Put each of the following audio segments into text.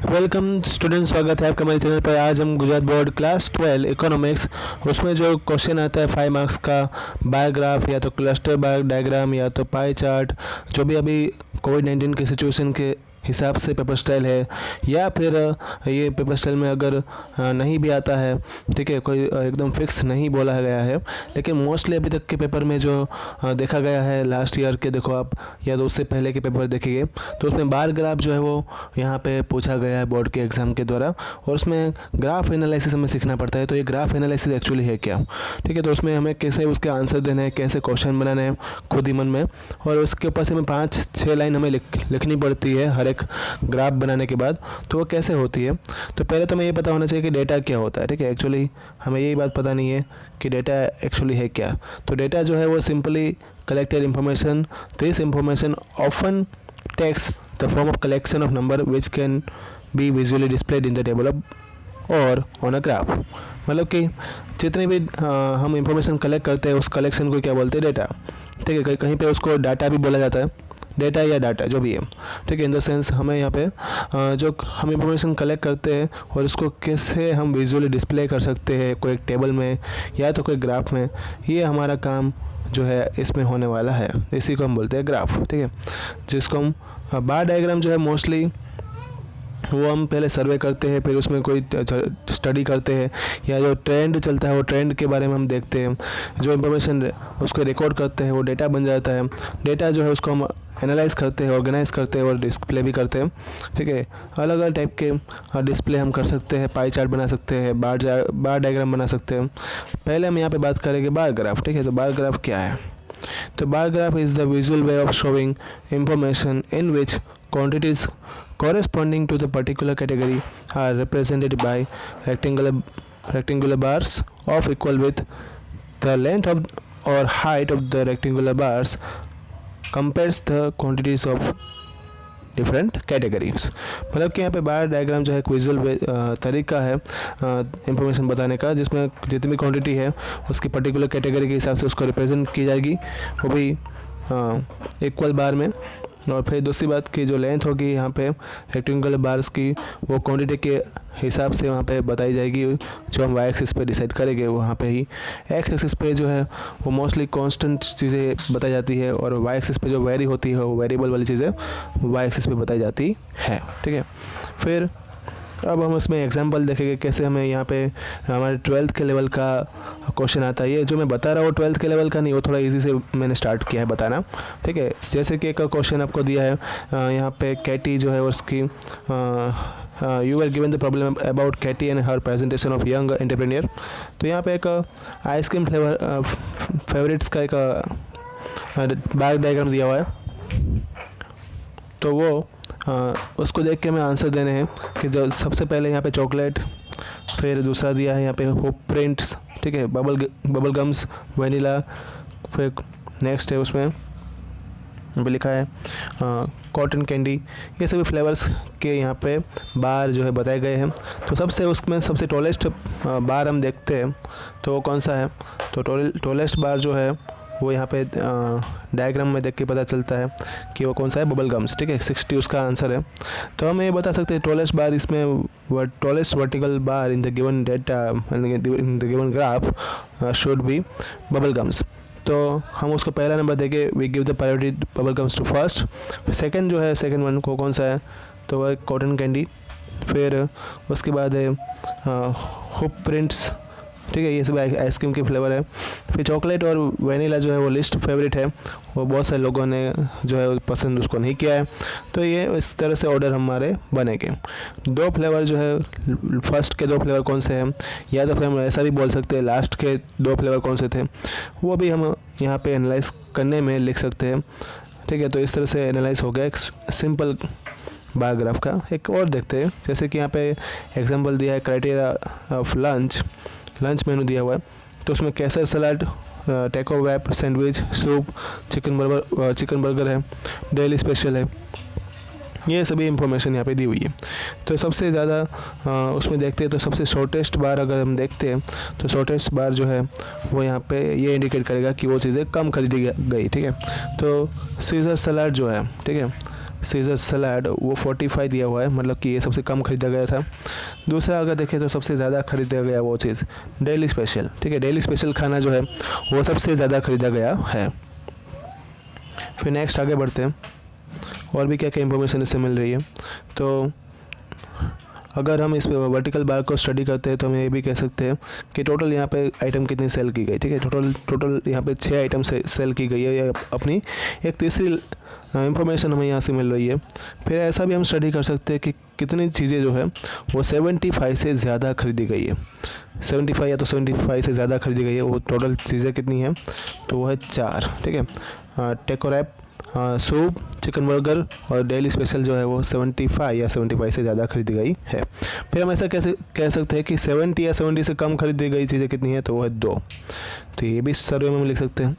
Welcome student, स्वागत है आपका हमारे चैनल पर। आज हम गुजरात बोर्ड क्लास 12 इकोनॉमिक्स, उसमें जो क्वेश्चन आता है 5 मार्क्स का, बार ग्राफ या तो क्लस्टर बार डायग्राम या तो पाई चार्ट, जो भी अभी कोविड-19 के सिचुएशन के हिसाब से पेपर स्टाइल है, या फिर ये पेपर स्टाइल में अगर नहीं भी आता है, ठीक है, कोई एकदम फिक्स नहीं बोला गया है, लेकिन मोस्टली अभी तक के पेपर में जो देखा गया है लास्ट ईयर के, देखो आप, या तो उससे पहले के पेपर देखेंगे तो उसमें बार ग्राफ जो है वो यहाँ पे पूछा गया है बोर्ड के एग्ज़ाम के द्वारा, और उसमें ग्राफ एनालिसिस हमें सीखना पड़ता है। तो ये ग्राफ एनालिसिस एक्चुअली है क्या, ठीक है, तो उसमें हमें कैसे उसके आंसर देने हैं, कैसे क्वेश्चन बनाने हैं खुद ही मन में, और उसके ऊपर से हमें 5-6 लाइन हमें लिखनी पड़ती है हर एक ग्राफ बनाने के बाद। तो वो कैसे होती है, तो पहले तो हमें ये पता होना चाहिए कि डेटा क्या होता है, ठीक है। एक्चुअली हमें यही बात पता नहीं है कि डेटा एक्चुअली है क्या। तो डेटा जो है वो simply collected information, this information often takes the form of collection of number which can be visually displayed in the table of और ऑन अ ग्राफ। मतलब कि जितने भी हम इंफॉर्मेशन कलेक्ट करते हैं उस कलेक्शन को क्या बोलते हैं, डेटा, ठीक है। कहीं पे उसको डाटा भी बोला जाता है, डेटा या डाटा जो भी है, ठीक है। इन द सेंस हमें यहाँ पे जो हम इंफॉर्मेशन कलेक्ट करते हैं और उसको कैसे हम विजुअली डिस्प्ले कर सकते हैं कोई एक टेबल में या तो कोई ग्राफ में, ये हमारा काम जो है इसमें होने वाला है। इसी को हम बोलते हैं ग्राफ, ठीक है, जिसको हम बार डायग्राम जो है मोस्टली वो हम पहले सर्वे करते हैं, फिर उसमें कोई स्टडी करते हैं, या जो ट्रेंड चलता है वो ट्रेंड के बारे में हम देखते हैं, जो इंफॉर्मेशन उसको रिकॉर्ड करते हैं वो डेटा बन जाता है। डेटा जो है उसको हम एनालाइज करते हैं, ऑर्गेनाइज करते हैं और डिस्प्ले भी करते हैं, ठीक है। अलग अलग टाइप के डिस्प्ले हम कर सकते हैं, पाई चार्ट बना सकते हैं, बार डायग्राम बना सकते हैं। पहले हम यहाँ पे बात करेंगे बार ग्राफ, ठीक है। तो बार ग्राफ क्या है, तो bar graph is the visual way of showing information in which quantities corresponding to the particular category are represented by rectangular bars of equal width. The length of or height of the rectangular bars compares the quantities of different categories. मतलब कि यहाँ पे बार diagram जो है एक visual तरीका है information बताने का, जिसमें जितनी भी क्वांटिटी है उसकी पर्टिकुलर कैटेगरी के हिसाब से उसको रिप्रेजेंट की जाएगी, वो भी इक्वल बार में। और फिर दूसरी बात की जो लेंथ होगी यहाँ पे रेक्टेंगुलर बार्स की, वो क्वांटिटी के हिसाब से वहाँ पे बताई जाएगी, जो हम वाई एक्सिस पे डिसाइड करेंगे वहाँ पे ही। एक्स एक्सिस पे जो है वो मोस्टली कांस्टेंट चीज़ें बताई जाती है, और वाई एक्सिस पे जो वेरी होती है वो वेरिएबल वाली चीज़ें वाई एक्सिस पे बताई जाती है, ठीक है। फिर अब हम इसमें एग्जांपल देखेंगे कैसे हमें यहाँ पे हमारे 12th के लेवल का क्वेश्चन आता है। ये जो मैं बता रहा हूँ 12th के लेवल का नहीं, वो थोड़ा इजी से मैंने स्टार्ट किया है बताना, ठीक है। जैसे कि एक क्वेश्चन आपको दिया है यहाँ पे कैटी जो है उसकी you are given the problem about Katie and her presentation of young entrepreneur. तो यहाँ पे एक आइसक्रीम फ्लेवर फेवरेट्स का एक बार डायग्राम दिया हुआ है, तो वो उसको देख के हमें आंसर देने हैं कि जो सबसे पहले यहाँ पे चॉकलेट, फिर दूसरा दिया है यहाँ पे होप प्रिंट्स, ठीक है, बबल गम्स, वनीला, फिर नेक्स्ट है उसमें भी लिखा है कॉटन कैंडी। ये सभी फ्लेवर्स के यहाँ पे बार जो है बताए गए हैं। तो सबसे उसमें सबसे टॉलेस्ट बार हम देखते हैं तो वो कौन सा है, तो टॉलेस्ट बार जो है वो यहाँ पे डायग्राम में देख के पता चलता है कि वो कौन सा है, बबल गम्स, ठीक है, 60 उसका आंसर है। तो हम ये बता सकते हैं टॉलेस्ट बार इसमें tallest vertical bar in the given data in the given graph should be bubble gums. तो हम उसको पहला नंबर देके we give the priority bubble gums to first. Second जो है, सेकंड वन को कौन सा है, तो वह कॉटन कैंडी। फिर उसके बाद है होप प्रिंट्स, ठीक है, ये सब आइसक्रीम के फ्लेवर है। फिर चॉकलेट और वनीला जो है वो लिस्ट फेवरेट है, वो बहुत सारे लोगों ने जो है पसंद उसको नहीं किया है। तो ये इस तरह से ऑर्डर हमारे बनेंगे। दो फ्लेवर जो है, फर्स्ट के दो फ्लेवर कौन से हैं, या तो फिर हम ऐसा भी बोल सकते हैं लास्ट के दो फ्लेवर कौन से थे, वो भी हम यहाँ पे एनालाइज करने में लिख सकते हैं, ठीक है। तो इस तरह से एनालाइज हो गया एक सिंपल बार ग्राफ का। एक और देखते हैं, जैसे कि यहाँ पे एग्जाम्पल दिया है क्राइटेरिया ऑफ लंच मेनू दिया हुआ है। तो उसमें Caesar salad, taco wrap, sandwich, soup, chicken burger है, डेली स्पेशल है, ये सभी इंफॉर्मेशन यहाँ पे दी हुई है। तो सबसे ज़्यादा उसमें देखते हैं तो सबसे शॉर्टेस्ट बार अगर हम देखते हैं तो शॉर्टेस्ट बार जो है वो यहाँ पे ये इंडिकेट करेगा कि वो चीज़ें कम खरीदी गई, ठीक है। तो सीजर सलाद जो है, ठीक है, सीजर सलाड वो 45 दिया हुआ है, मतलब कि ये सबसे कम खरीदा गया था। दूसरा अगर देखें तो सबसे ज़्यादा खरीदा गया वो चीज़ डेली स्पेशल, ठीक है, डेली स्पेशल खाना जो है वो सबसे ज़्यादा खरीदा गया है। फिर नेक्स्ट आगे बढ़ते हैं, और भी क्या क्या इंफॉर्मेशन इससे मिल रही है। तो अगर हम इस वर्टिकल बार को स्टडी करते हैं तो हम ये भी कह सकते हैं कि टोटल यहाँ पे आइटम कितनी सेल की गई, ठीक है, टोटल यहाँ पे 6 आइटम सेल की गई है। ये अपनी एक तीसरी इंफॉर्मेशन हमें यहाँ से मिल रही है। फिर ऐसा भी हम स्टडी कर सकते हैं कि कितनी चीज़ें जो है वो 75 से ज़्यादा खरीदी गई है। 75 या तो 75 से ज़्यादा खरीदी गई है। वो टोटल चीज़ें कितनी हैं, तो वो है 4, ठीक है। टेको रैप, सूप, चिकन बर्गर और डेली स्पेशल जो है वो 75 या 75 से ज़्यादा खरीदी गई है। फिर हम ऐसा कैसे कह सकते हैं कि 70 या 70 से कम खरीदी गई चीज़ें कितनी है, तो वो है 2। तो ये भी सर्वे में हम लिख सकते हैं।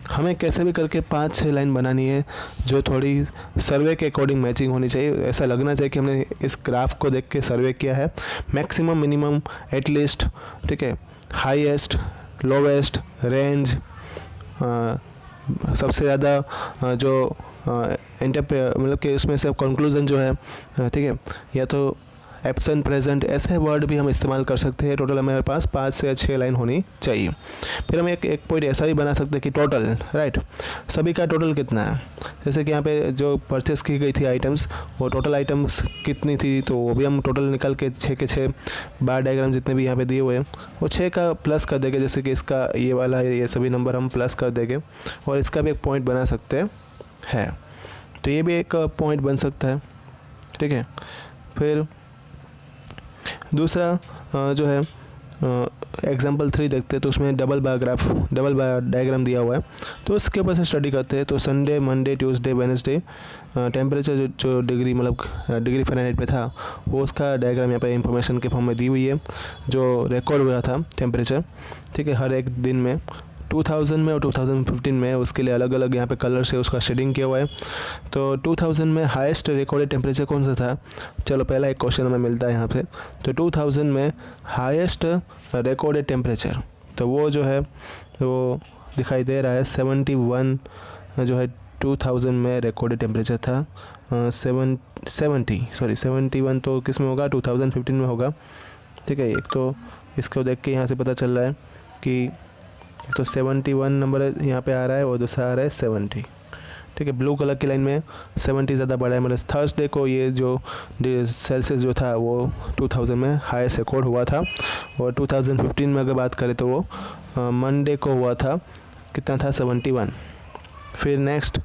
हमें कैसे भी करके 5-6 लाइन बनानी है जो थोड़ी सर्वे के अकॉर्डिंग मैचिंग होनी चाहिए। ऐसा लगना चाहिए कि हमने इस ग्राफ को देख के सर्वे किया है। मैक्सिमम, मिनिमम, एटलीस्ट, ठीक है, हाईएस्ट, लोवेस्ट, रेंज, सबसे ज़्यादा जो मतलब कि उसमें से कंक्लूजन जो है, ठीक है, या तो एब्सेंट, प्रेजेंट, ऐसे वर्ड भी हम इस्तेमाल कर सकते हैं। टोटल हमारे पास 5 से 6 लाइन होनी चाहिए। फिर हम एक पॉइंट ऐसा भी बना सकते हैं कि टोटल, राइट, सभी का टोटल कितना है। जैसे कि यहाँ पे जो परचेस की गई थी आइटम्स, वो टोटल आइटम्स कितनी थी, तो वो भी हम टोटल निकाल के 6 के 6 बार डायग्राम जितने भी यहाँ पे दिए हुए हैं वो 6 का प्लस कर देंगे। जैसे कि इसका ये वाला है, ये सभी नंबर हम प्लस कर देंगे और इसका भी एक पॉइंट बना सकते हैं। तो ये भी एक पॉइंट बन सकता है, ठीक है। फिर दूसरा जो है एग्जाम्पल 3 देखते हैं, तो उसमें डबल बार डायग्राम दिया हुआ है। तो इसके ऊपर से स्टडी करते हैं। तो Sunday, Monday, Tuesday, Wednesday temperature जो डिग्री, मतलब डिग्री फ़ारेनहाइट में था, वो उसका डायग्राम यहाँ पे इंफॉर्मेशन के फॉर्म में दी हुई है, जो रिकॉर्ड हुआ था टेम्परेचर, ठीक है, हर एक दिन में 2000 में और 2015 में। उसके लिए अलग अलग यहाँ पे कलर से उसका शेडिंग किया हुआ है। तो 2000 में हाईएस्ट रिकॉर्डेड टेम्परेचर कौन सा था, चलो पहला एक क्वेश्चन हमें मिलता है यहाँ पे। तो 2000 में हाईएस्ट रिकॉर्डेड टेम्परेचर, तो वो जो है वो दिखाई दे रहा है 71 जो है 2000 में रिकॉर्डेड टेम्परेचर था। 71 तो किस में होगा, 2015 में होगा, ठीक है। एक तो इसको देख के यहाँ से पता चल रहा है कि तो 71 नंबर यहाँ पे आ रहा है और दूसरा आ रहा है 70, ठीक है। ब्लू कलर की लाइन में 70 ज़्यादा बड़ा है, मतलब थर्सडे को ये जो सेल्सियस जो था वो 2000 में हाईएस्ट रिकॉर्ड हुआ था। और 2015 में अगर बात करें तो वो मंडे को हुआ था, कितना था, 71। फिर नेक्स्ट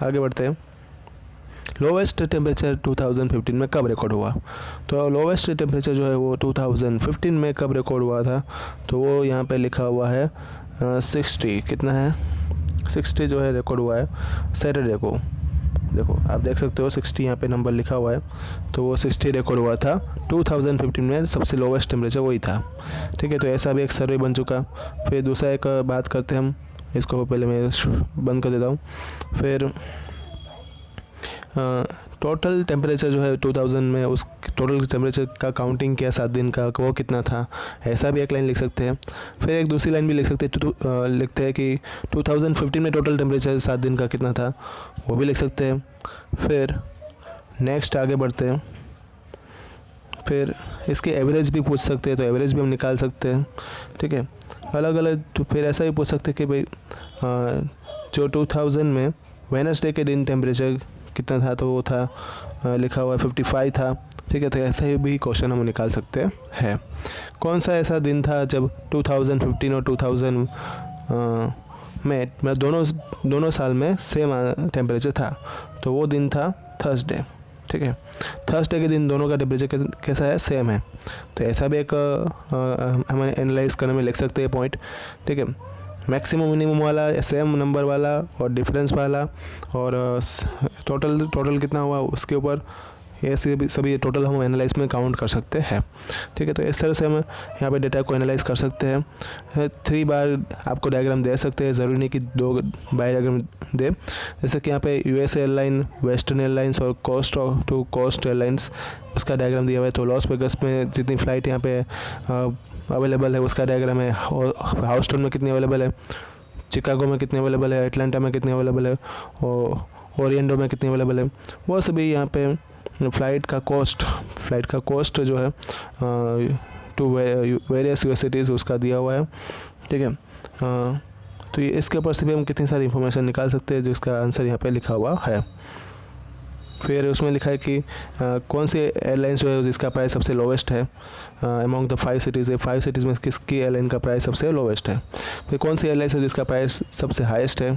आगे बढ़ते हैं। लोवेस्ट टेम्परेचर 2015 में कब रिकॉर्ड हुआ, तो लोवेस्ट टेम्परेचर जो है वो 2015 में कब रिकॉर्ड हुआ था, तो वो यहाँ पे लिखा हुआ है 60, कितना है, 60 जो है रिकॉर्ड हुआ है सैटरडे को। देखो आप देख सकते हो 60 यहाँ पे नंबर लिखा हुआ है, तो वो 60 रिकॉर्ड हुआ था 2015 में, सबसे लोवेस्ट टेम्परेचर वही था, ठीक है। तो ऐसा भी एक सर्वे बन चुका। फिर दूसरा एक बात करते हैं हम, इसको पहले मैं बंद कर देता हूँ। फिर टोटल टेम्परेचर जो है 2000 में, उस टोटल टेम्परेचर का काउंटिंग किया 7 दिन का, वो कितना था, ऐसा भी एक लाइन लिख सकते हैं। फिर एक दूसरी लाइन भी लिख सकते हैं, लिखते हैं कि 2015 में टोटल टेम्परेचर 7 दिन का कितना था, वो भी लिख सकते हैं। फिर नेक्स्ट आगे बढ़ते हैं। फिर इसके एवरेज भी पूछ सकते हैं, तो एवरेज भी हम निकाल सकते हैं, ठीक है, अलग अलग। तो फिर ऐसा भी पूछ सकते हैं कि भाई जो 2000 में वेडनेसडे के दिन टेम्परेचर कितना था, तो वो था लिखा हुआ 55 था, ठीक है। तो ऐसा ही भी क्वेश्चन हम निकाल सकते हैं। कौन सा ऐसा दिन था जब 2015 और 2000 में, मतलब दोनों साल में सेम टेम्परेचर था, तो वो दिन था थर्सडे, ठीक है। थर्सडे के दिन दोनों का टेम्परेचर कैसा है, सेम है। तो ऐसा भी एक हमें एनालाइज करने में लिख सकते हैं पॉइंट, ठीक है। मैक्सिमम मिनिमम वाला, सेम नंबर वाला और डिफरेंस वाला, और टोटल कितना हुआ उसके ऊपर, ऐसे भी सभी टोटल हम एनालाइज में काउंट कर सकते हैं, ठीक है। तो इस तरह से हम यहाँ पे डेटा को एनालाइज कर सकते हैं। 3 बार आपको डायग्राम दे सकते हैं, ज़रूरी नहीं कि 2 बार डायग्राम दे। जैसे कि यहाँ पे यूएस एयरलाइन, वेस्टर्न एयरलाइंस और कोस्ट टू कोस्ट एयरलाइंस, उसका डायग्राम दिया हुआ है। तो लॉस वेगस में जितनी फ़्लाइट यहाँ पे अवेलेबल है उसका डायग्राम है, ह्यूस्टन में कितनी अवेलेबल है, चिकागो में कितनी अवेलेबल है, एटलांटा में कितनी अवेलेबल है, और ओरिएंटो में कितनी अवेलेबल है, वो सभी यहाँ पे फ़्लाइट का कॉस्ट जो है टू वेरियस यूएस सिटीज़ उसका दिया हुआ है, ठीक है। तो ये इसके ऊपर से भी हम कितनी सारी इन्फॉर्मेशन निकाल सकते हैं, जो इसका आंसर यहाँ पे लिखा हुआ है। फिर उसमें लिखा है कि कौन सी एयरलाइंस जो है जिसका प्राइस सबसे लोवेस्ट है अमॉन्ग द 5 सिटीज़ है, 5 सिटीज़ में किसकी एयरलाइन का प्राइस सबसे लोवेस्ट है। फिर कौन सी एयरलाइंस है जिसका प्राइस सबसे हाईएस्ट है,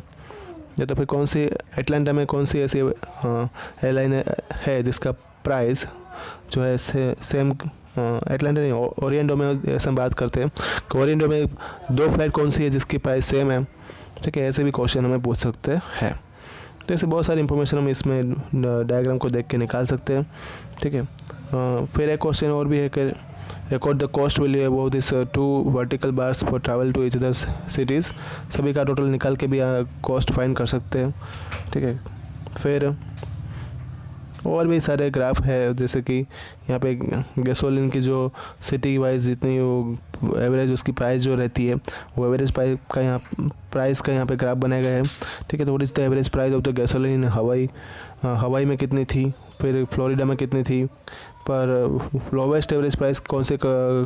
या तो फिर कौन सी अटलांटा में कौन सी ऐसी एयरलाइन है जिसका प्राइस जो है सेम अटलांटा नहीं ओरिएंटो में ऐसा बात करते हैं कि ओरिएंटो में 2 फ्लाइट कौन सी है जिसकी प्राइस सेम है, ठीक है। ऐसे भी क्वेश्चन हमें पूछ सकते हैं। तो ऐसे बहुत सारी इंफॉर्मेशन हम इसमें डायग्राम को देख के निकाल सकते हैं, ठीक है। फिर एक क्वेश्चन और भी है कि record the cost value about this 2 vertical bars for travel to each other cities, सभी का टोटल निकाल के भी कॉस्ट फाइंड कर सकते हैं, ठीक है। फिर और भी सारे ग्राफ है, जैसे कि यहाँ पे गैसोलीन की जो सिटी वाइज जितनी वो एवरेज उसकी प्राइस जो रहती है, वो एवरेज प्राइस का यहाँ पे ग्राफ बनाया गया है, ठीक है। तो what is the average price of the gasoline in Hawaii में कितनी थी, फिर फ्लोरिडा में कितनी थी, पर लोवेस्ट एवरेज प्राइस कौन से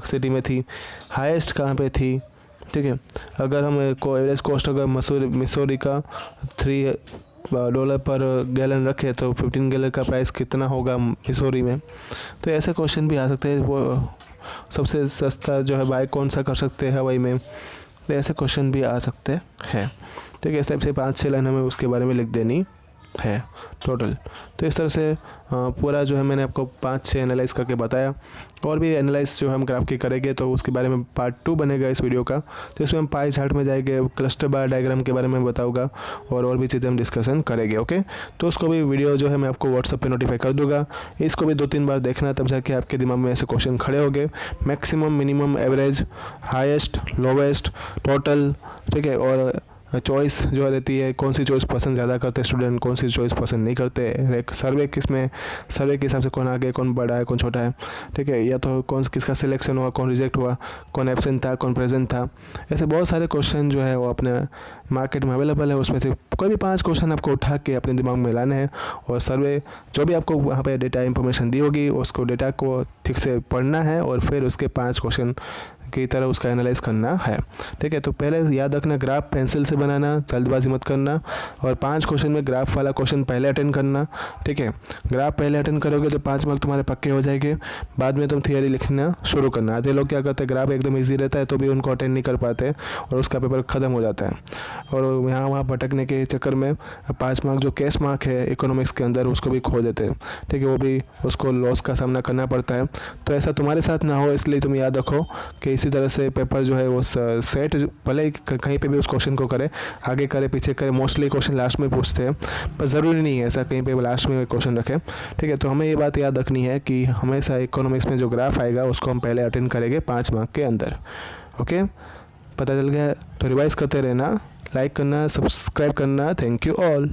सिटी में थी, हाईएस्ट कहाँ पे थी, ठीक है। अगर हम एवरेज कॉस्ट अगर मिसौरी का $3 पर गैलन रखे तो 15 गैलन का प्राइस कितना होगा मिसौरी में। तो ऐसे क्वेश्चन भी आ सकते हैं, वो सबसे सस्ता जो है बाय कौन सा कर सकते हैं हवाई में, तो ऐसे क्वेश्चन भी आ सकते हैं, ठीक है। इस टाइप से 5-6 लाइन हमें उसके बारे में लिख देनी है टोटल। तो इस तरह से पूरा जो है मैंने आपको 5-6 एनालाइज करके बताया। और भी एनालाइज जो हम ग्राफ की करेंगे तो उसके बारे में पार्ट 2 बनेगा इस वीडियो का। तो इसमें हम पाई चार्ट में जाएंगे, क्लस्टर बार डायग्राम के बारे में बताऊंगा और भी चीज़ें हम डिस्कशन करेंगे, ओके। तो उसको भी वीडियो जो है मैं आपको व्हाट्सअप पे नोटिफाई कर दूंगा। इसको भी 2-3 बार देखना, तब जाके आपके दिमाग में ऐसे क्वेश्चन खड़े होंगे। Maximum, minimum, average, highest, lowest, total, ठीक है। और चॉइस जो रहती है, कौन सी चॉइस पसंद ज़्यादा करते हैं स्टूडेंट, कौन सी चॉइस पसंद नहीं करते। एक सर्वे सर्वे के हिसाब से कौन आगे, कौन बड़ा है, कौन छोटा है, ठीक है। या तो किसका सिलेक्शन हुआ, कौन रिजेक्ट हुआ, कौन एब्सेंट था, कौन प्रेजेंट था। ऐसे बहुत सारे क्वेश्चन जो है वो अपने मार्केट में अवेलेबल है। उसमें से कोई भी 5 क्वेश्चन आपको उठा के अपने दिमाग में लाने हैं, और सर्वे जो भी आपको वहाँ पर डेटा इंफॉर्मेशन दी होगी उसको डेटा को ठीक से पढ़ना है, और फिर उसके 5 क्वेश्चन की तरह उसका एनालाइज करना है, ठीक है। तो पहले याद रखना, ग्राफ पेंसिल से बनाना, जल्दबाजी मत करना, और 5 क्वेश्चन में ग्राफ वाला क्वेश्चन पहले अटेंड करना, ठीक है। ग्राफ पहले अटेंड करोगे तो 5 मार्क तुम्हारे पक्के हो जाएंगे। बाद में तुम थियरी लिखना शुरू करना। आधे लोग क्या करते हैं, ग्राफ एकदम ईजी रहता है तो भी उनको अटेंड नहीं कर पाते और उसका पेपर ख़त्म हो जाता है, और यहाँ वहाँ भटकने के चक्कर में 5 मार्क जो कैश मार्क है इकोनॉमिक्स के अंदर उसको भी खो देते हैं, ठीक है। वो भी उसको लॉस का सामना करना पड़ता है। तो ऐसा तुम्हारे साथ ना हो, इसलिए तुम याद रखो कि इसी तरह से पेपर जो है वो सेट भले कहीं पे भी उस क्वेश्चन को करे, आगे करे पीछे करे, मोस्टली क्वेश्चन लास्ट में पूछते हैं, पर ज़रूरी नहीं है ऐसा कहीं पे लास्ट में क्वेश्चन रखें, ठीक है। तो हमें ये बात याद रखनी है कि हमेशा इकोनॉमिक्स में जो ग्राफ आएगा उसको हम पहले अटेंड करेंगे 5 मार्क के अंदर, ओके। पता चल गया? तो रिवाइज करते रहना, लाइक करना, सब्सक्राइब करना। Thank you all.